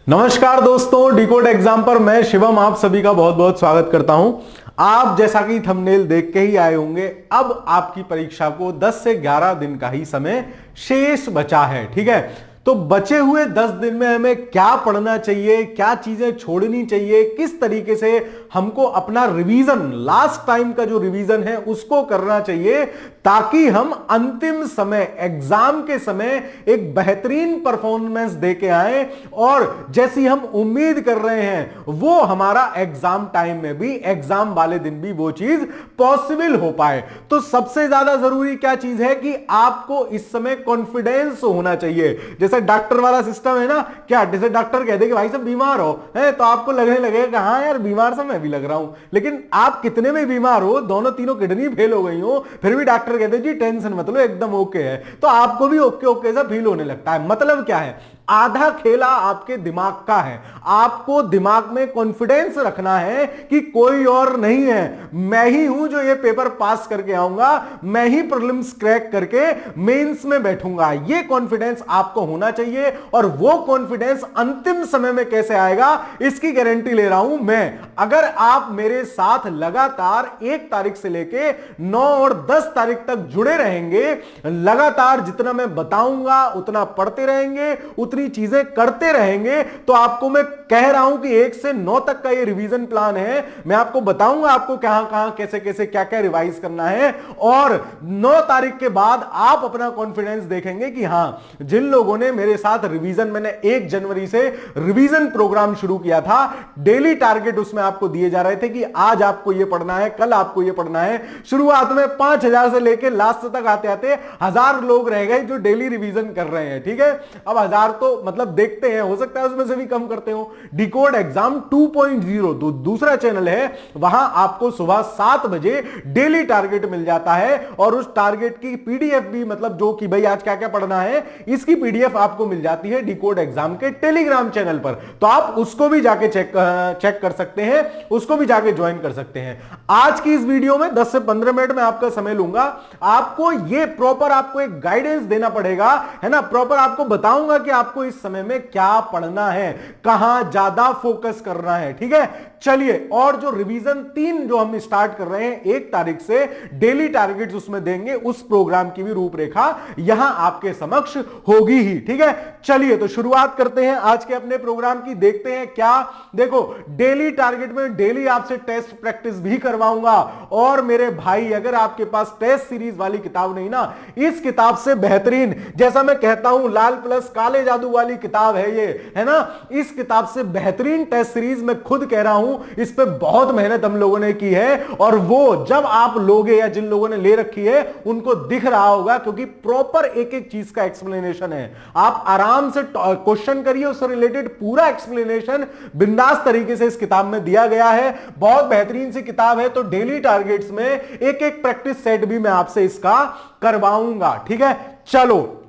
नमस्कार दोस्तों, decode exam पर मैं शिवम आप सभी का बहुत बहुत स्वागत करता हूं। आप जैसा कि थंबनेल देख के ही आए होंगे, अब आपकी परीक्षा को 10 से 11 दिन का ही समय शेष बचा है। ठीक है, तो बचे हुए 10 दिन में हमें क्या पढ़ना चाहिए, क्या चीजें छोड़नी चाहिए, किस तरीके से हमको अपना रिवीजन, लास्ट टाइम का जो रिवीजन है उसको करना चाहिए, ताकि हम अंतिम समय, एग्जाम के समय एक बेहतरीन परफॉर्मेंस देके आए और जैसी हम उम्मीद कर रहे हैं वो हमारा एग्जाम टाइम में भी, एग्जाम वाले दिन भी वो चीज पॉसिबल हो पाए। तो सबसे ज्यादा जरूरी क्या चीज है कि आपको इस समय कॉन्फिडेंस होना चाहिए। जैसे डॉक्टर वाला सिस्टम है ना, क्या जैसे डॉक्टर कहते कि भाई साहब बीमार हो है, तो आपको लगने लगेगा हाँ यार बीमार सा मैं भी लग रहा हूं, लेकिन आप कितने में बीमार हो, दोनों तीनों किडनी फेल हो गई हो, फिर भी डॉक्टर कहते जी टेंशन मत लो एकदम ओके है, तो आपको भी ओके ओके सा फील होने लगता है। मतलब क्या है, आधा खेला आपके दिमाग का है। आपको दिमाग में कॉन्फिडेंस रखना है कि कोई और नहीं है, मैं ही हूं जो ये पेपर पास करके आऊंगा, मैं ही प्रीलिम्स क्रैक करके मेंस में बैठूंगा। ये कॉन्फिडेंस आपको होना चाहिए और वो कॉन्फिडेंस अंतिम समय में कैसे आएगा इसकी गारंटी ले रहा हूं मैं। अगर आप मेरे साथ लगातार 1 तारीख से लेके 9 और 10 तारीख तक जुड़े रहेंगे, लगातार जितना मैं बताऊंगा उतना पढ़ते रहेंगे, उतनी चीजें करते रहेंगे, तो आपको मैं कह रहा हूं कि 1 से 9 तक का ये रिवीजन प्लान है। मैं आपको बताऊंगा आपको कहां कहां कैसे कैसे क्या क्या रिवाइज करना है, और 9 तारीख के बाद आप अपना कॉन्फिडेंस देखेंगे कि हां, जिन लोगों ने मेरे साथ रिवीजन, मैंने 1 जनवरी से रिवीजन प्रोग्राम शुरू किया था, डेली टारगेट उसमें आपको दिए जा रहे थे कि आज आपको यह पढ़ना है, कल आपको यह पढ़ना है। शुरुआत में 5000 से लेकर लास्ट तक आते आते 1000 लोग रह गए जो डेली रिवीजन कर रहे हैं। ठीक है, अब 1000 तो मतलब देखते हैं, हो सकता है उसमें से भी कम करते हो। डिकोड एग्जाम 2.0 दूसरा चैनल है, वहां आपको सुबह 7 बजे डेली टारगेट मिल जाता है, और उस टारगेट की पीडीएफ भी, मतलब जो कि भाई आज क्या क्या पढ़ना है, इसकी पीडीएफ आपको मिल जाती है डिकोड एग्जाम के टेलीग्राम चैनल पर। तो आप उसको भी जाके चेक कर सकते हैं, उसको भी जाके ज्वाइन कर सकते हैं। आज की इस वीडियो में 10 से 15 मिनट में आपका समय लूंगा। आपको ये प्रॉपर, आपको एक गाइडेंस देना पड़ेगा, है ना, प्रॉपर आपको बताऊंगा कि आपको इस समय में क्या पढ़ना है, कहां ज्यादा फोकस करना है। ठीक है, चलिए, और जो रिवीजन 3 जो हम स्टार्ट कर रहे हैं 1 तारीख से, डेली टारगेट्स उसमें देंगे, उस प्रोग्राम की भी रूपरेखा यहां आपके समक्ष होगी ही। ठीक है, चलिए तो शुरुआत करते हैं आज के अपने प्रोग्राम की। देखते हैं क्या, देखो डेली टारगेट में डेली आपसे टेस्ट प्रैक्टिस भी करवाऊंगा, और मेरे भाई अगर आपके पास टेस्ट सीरीज वाली किताब नहीं ना, इस किताब से बेहतरीन, जैसा मैं कहता हूं लाल प्लस काले जादू वाली किताब है ये, है ना, इस किताब से बेहतरीन टेस्ट सीरीज मैं खुद कह रहा हूं। इस पे बहुत मेहनत हम लोगों ने की है, और वो जब आप लोगे या जिन लोगों ने ले रखी है उनको दिख रहा होगा, क्योंकि प्रॉपर एक एक चीज का एक्सप्लेनेशन है। आप आराम से क्वेश्चन करिए, उससे रिलेटेड पूरा एक्सप्लेनेशन बिंदास तरीके से इस किताब में दिया गया है। बहुत बेहतरीन सी किताब है। तो डेली टारगेट्स में एक एक प्रैक्टिस सेट भी मैं आपसे इसका करवाऊंगा। ठीक है, चलो,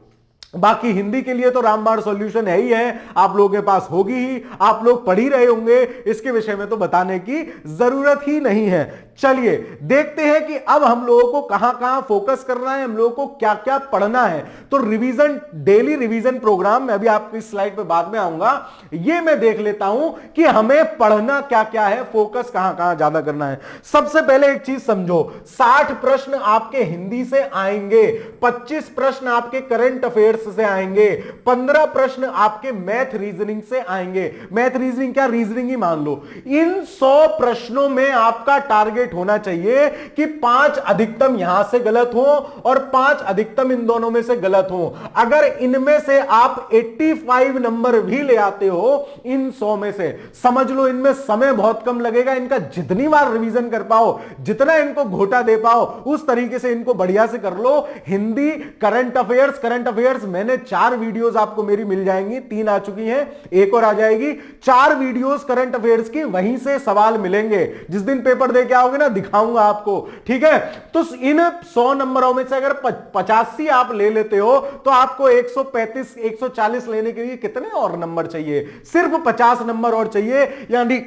बाकी हिंदी के लिए तो रामबाण सॉल्यूशन है ही है, आप लोगों के पास होगी ही, आप लोग पढ़ ही रहे होंगे, इसके विषय में तो बताने की जरूरत ही नहीं है। चलिए देखते हैं कि अब हम लोगों को कहां कहां फोकस करना है, हम लोगों को क्या क्या पढ़ना है। तो रिवीजन, डेली रिवीजन प्रोग्राम, मैं अभी आपकी स्लाइड पे बाद में आऊंगा, ये मैं देख लेता हूं कि हमें पढ़ना क्या क्या है, फोकस कहां कहां ज्यादा करना है। सबसे पहले एक चीज समझो, 60 प्रश्न आपके हिंदी से आएंगे, 25 प्रश्न आपके करंट अफेयर्स से आएंगे, 15 प्रश्न आपके मैथ रीजनिंग से आएंगे। मैथ रीजनिंग क्या, रीजनिंग ही मान लो। इन 100 प्रश्नों में आपका टारगेट होना चाहिए कि 5 अधिकतम यहां से गलत हो और 5 अधिकतम इन दोनों में से गलत हो। अगर इनमें से आप 85 नंबर भी ले आते हो इन 100 में से, समझ लो इनमें समय बहुत कम लगेगा। इनका जितनी बार रिवीजन कर पाओ, जितना इनको घोटा दे पाओ, उस तरीके से इनको बढ़िया से कर लो। हिंदी, करंट अफेयर्स मैंने 4 वीडियोस आपको मेरी मिल जाएंगी, 3 आ चुकी हैं, एक और आ जाएगी। 4 वीडियोस करंट अफेयर्स की, वहीं से सवाल मिलेंगे। जिस दिन पेपर दे के आओगे ना, दिखाऊंगा आपको। ठीक है, तो इन 100 नंबरों में से अगर 85 आप ले लेते हो, तो आपको 135 140 लेने के लिए कितने और नंबर चाहिए? सिर्फ 50 नंबर और चाहिए, यानी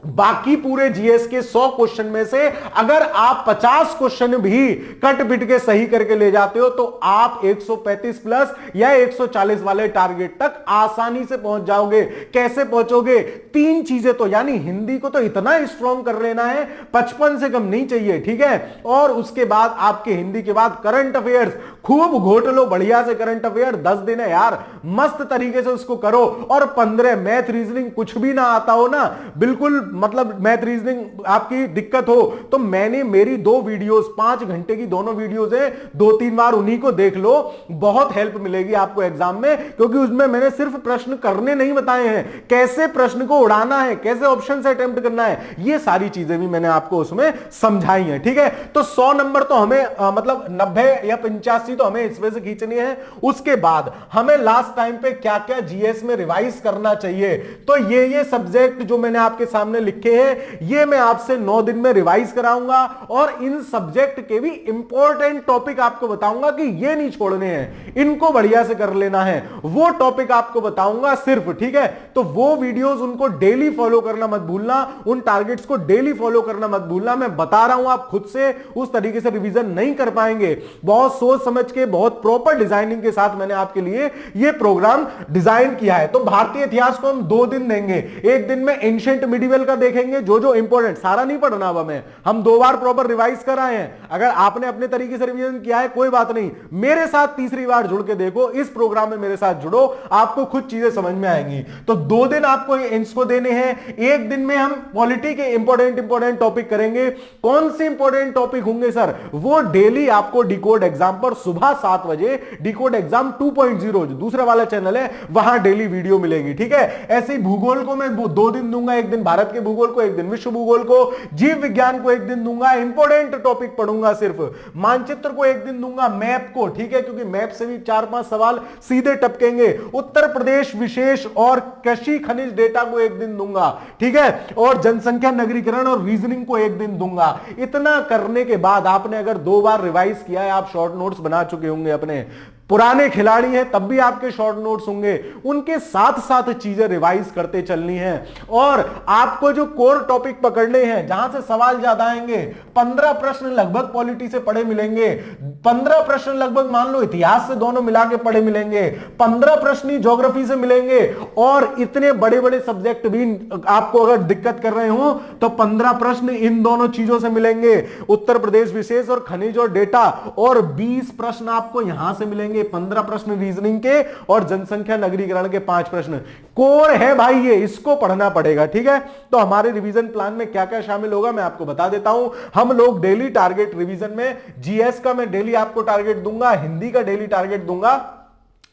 बाकी पूरे जीएस के 100 क्वेश्चन में से अगर आप 50 क्वेश्चन भी कट पिट के सही करके ले जाते हो तो आप 135 प्लस या 140 वाले टारगेट तक आसानी से पहुंच जाओगे। कैसे पहुंचोगे? तीन चीजें तो, यानी हिंदी को तो इतना स्ट्रॉन्ग कर लेना है, 55 से कम नहीं चाहिए, ठीक है। और उसके बाद आपके हिंदी के बाद करंट अफेयर्स खूब घोट लो, बढ़िया से करंट अफेयर 10 दिन है यार, मस्त तरीके से उसको करो। और 15 मैथ रीजनिंग, कुछ भी ना आता हो ना, बिल्कुल मतलब मैथ रीजनिंग आपकी दिक्कत हो तो मैंने मेरी 2 वीडियोस 5 घंटे की दोनों वीडियोस है, 2-3 बार उन्हीं को देख लो, बहुत हेल्प मिलेगी आपको एग्जाम में। क्योंकि उसमें मैंने सिर्फ प्रश्न करने नहीं बताए हैं, कैसे प्रश्न को उड़ाना है, कैसे ऑप्शन से अटेम्प्ट करना है, ये सारी चीजें भी मैंने आपको उसमें समझाई हैं, ठीक है। तो 100 नंबर तो हमें मतलब 90 या 85 तो हमें इसमें से खींचनी है। उसके बाद हमें लास्ट टाइम पे क्या क्या जीएस में रिवाइज करना चाहिए, तो ये सब्जेक्ट जो मैंने आपके सामने लिखे हैं ये मैं आपसे 9 दिन में रिवाइज कराऊंगा। और इन सब्जेक्ट के भी इंपॉर्टेंट टॉपिक आपको बताऊंगा कि ये नहीं छोड़ने हैं, इनको बढ़िया से कर लेना है, वो टॉपिक आपको बताऊंगा सिर्फ, ठीक है। तो वो वीडियोस उनको डेली फॉलो करना मत भूलना, उन टारगेट्स को डेली फॉलो करना मत भूलना। मैं बता रहा हूं, आप खुद से उस तरीके से रिवीजन नहीं कर पाएंगे। बहुत सोच समझ के, बहुत प्रॉपर डिजाइनिंग के साथ मैंने आपके लिए ये प्रोग्राम डिजाइन किया है। तो भारतीय इतिहास को हम 2 दिन देंगे, एक दिन में एंशिएंट मिडिवल का देखेंगे, जो इंपॉर्टेंट, सारा नहीं पढ़ना अब हमें, हम 2 बार प्रॉपर रिवाइज कराए हैं। अगर आपने अपने तरीके से रिवीजन किया है कोई बात नहीं, मेरे साथ तीसरी बार जुड़ के देखो, इस प्रोग्राम में मेरे साथ जुड़ो, आपको खुद चीजें समझ में आएंगी। तो 2 दिन आपको इसको देने हैं, एक दिन में हम पॉलिटी के इंपॉर्टेंट टॉपिक करेंगे। कौन से इंपॉर्टेंट टॉपिक होंगे सर? वो डेली आपको डिकोड एग्जाम पर सुबह 7 बजे डिकोड एग्जाम 2.0 जो दूसरा वाला चैनल है वहां डेली वीडियो मिलेगी, ठीक है। ऐसे ही भूगोल को मैं 2 दिन दूंगा, एक दिन भारत के भूगोल को, एक दिन विश्व भूगोल को, जीव विज्ञान को एक दिन दूंगा, इंपॉर्टेंट टॉपिक पढ़ूंगा सिर्फ, मानचित्र को एक दिन दूंगा, मैप को, ठीक है, क्योंकि मैप से भी 4-5 सवाल सीधे टपकेंगे, उत्तर प्रदेश विशेष और कृषि खनिज डेटा को एक दिन दूंगा, ठीक है, और जनसंख्या नगरीकरण और रीजनिंग को एक दिन दूंगा। इतना करने के बाद आपने अगर 2 बार रिवाइज किया है, आप शॉर्ट नोट्स बना चुके होंगे, अपने पुराने खिलाड़ी हैं तब भी आपके शॉर्ट नोट्स होंगे, उनके साथ साथ चीजें रिवाइज करते चलनी है। और आपको जो कोर टॉपिक पकड़ने हैं, जहां से सवाल ज्यादा आएंगे, 15 प्रश्न लगभग पॉलिटी से पढ़े मिलेंगे, 15 प्रश्न लगभग मान लो इतिहास से दोनों मिला के पढ़े मिलेंगे, 15 प्रश्न ज्योग्राफी से मिलेंगे, और इतने बड़े बड़े सब्जेक्ट भी आपको अगर दिक्कत कर रहे हो तो 15 प्रश्न इन दोनों चीजों से मिलेंगे, उत्तर प्रदेश विशेष और खनिज और डेटा, और 20 प्रश्न आपको यहां से मिलेंगे, 15 प्रश्न रीजनिंग के और जनसंख्या नगरीकरण के 5 प्रश्न। कोर है भाई ये, इसको पढ़ना पड़ेगा, ठीक है। तो हमारे रिवीजन प्लान में क्या क्या शामिल होगा मैं आपको बता देता हूं। हम लोग डेली टारगेट रिवीजन में जीएस का मैं डेली आपको टारगेट दूंगा, हिंदी का डेली टारगेट दूंगा।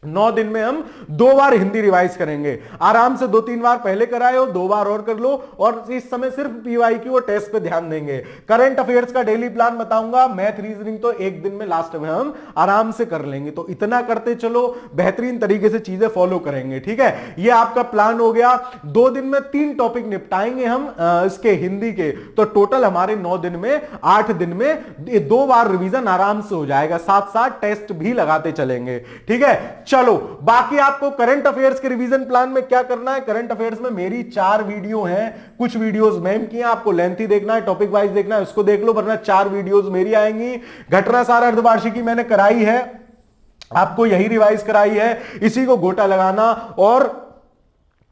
9 दिन में हम 2 बार हिंदी रिवाइज करेंगे, आराम से 2-3 बार पहले कराए हो, 2 बार और कर लो, और इस समय सिर्फ पीवाईक्यू और टेस्ट पे ध्यान देंगे। करंट अफेयर्स का डेली प्लान बताऊंगा, मैथ रीजनिंग तो एक दिन में लास्ट में हम आराम से कर लेंगे। तो इतना करते चलो, बेहतरीन तरीके से चीजें फॉलो करेंगे, ठीक है। ये आपका प्लान हो गया। 2 दिन में 3 टॉपिक निपटाएंगे हम इसके हिंदी के, तो टोटल हमारे 9 दिन में 8 दिन में 2 बार रिवीजन आराम से हो जाएगा, साथ साथ टेस्ट भी लगाते चलेंगे, ठीक है। चलो बाकी आपको करंट अफेयर्स के रिवीजन प्लान में क्या करना है। करंट अफेयर्स में मेरी 4 वीडियो हैं, कुछ वीडियोस मैम की हैं, आपको लेंथी देखना है, टॉपिक वाइज देखना है, उसको देख लो, वरना 4 वीडियोस मेरी आएंगी। घटना सार अर्धवार्षिकी मैंने कराई है, आपको यही रिवाइज कराई है, इसी को गोटा लगाना। और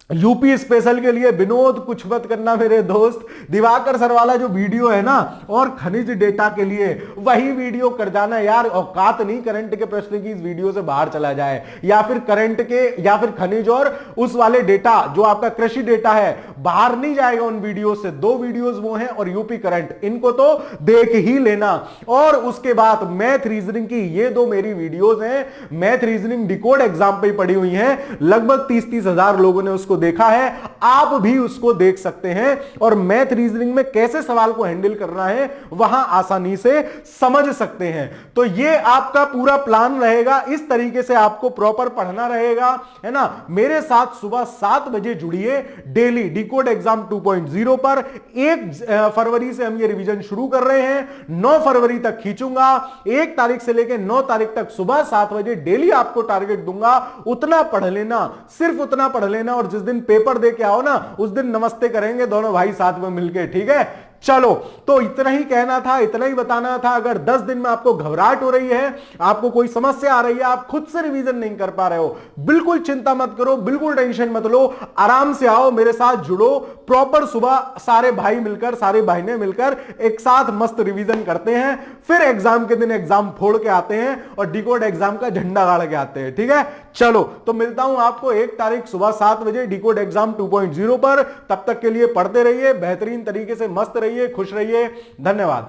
यूपी स्पेशल के लिए विनोद कुछ मत करना मेरे दोस्त, दिवाकर सर वाला जो वीडियो है ना, और खनिज डेटा के लिए वही वीडियो कर जाना यार। औकात नहीं करंट के प्रश्न की इस वीडियो से बाहर चला जाए, या फिर करंट के या फिर खनिज और उस वाले डेटा जो आपका कृषि डेटा है बाहर नहीं जाएगा उन वीडियो से। 2 वीडियोस वो हैं, और यूपी करंट, इनको तो देख ही लेना। और उसके बाद मैथ रीजनिंग की ये 2 मेरी वीडियोस हैं, मैथ रीजनिंग डिकोड एग्जाम पे पड़ी हुई हैं, लगभग 30-30 हजार लोगों ने उसको देखा है, आप भी उसको देख सकते हैं। और मैथ रीजनिंग में कैसे सवाल को हैंडल करना है वहां आसानी से समझ सकते हैं। तो ये आपका पूरा प्लान रहेगा, इस तरीके से आपको प्रॉपर पढ़ना रहेगा, है ना। मेरे साथ सुबह 7 बजे जुड़िए, डेली डिकोड एग्जाम 2.0 पर। 1 फरवरी से हम ये रिवीजन शुरू कर रहे हैं, 9 फरवरी तक खींचूंगा। 1 तारीख से लेकर 9 तारीख तक सुबह 7 बजे डेली आपको टारगेट दूंगा। उतना पढ़ लेना, सिर्फ उतना पढ़ लेना, और जिस दिन पेपर दे के आओ ना उस दिन नमस्ते करेंगे दोनों भाई साथ में मिलके, ठीक है। चलो, तो इतना ही कहना था, इतना ही बताना था। अगर 10 दिन में आपको घबराहट हो रही है, आपको कोई समस्या आ रही है, आप खुद से रिवीजन नहीं कर पा रहे हो, बिल्कुल चिंता मत करो, बिल्कुल टेंशन मत लो, आराम से आओ, मेरे साथ जुड़ो। प्रॉपर सुबह सारे भाई मिलकर, सारे बहनें मिलकर एक साथ मस्त रिवीजन करते हैं, फिर एग्जाम के दिन एग्जाम फोड़ के आते हैं और डिकोड एग्जाम का झंडा गाड़ के आते हैं, ठीक है। चलो, तो मिलता हूं आपको 1 तारीख सुबह 7 बजे डिकोड एग्जाम 2.0 पर। तब तक के लिए पढ़ते रहिए, बेहतरीन तरीके से मस्त रहिए, खुश रहिए। धन्यवाद।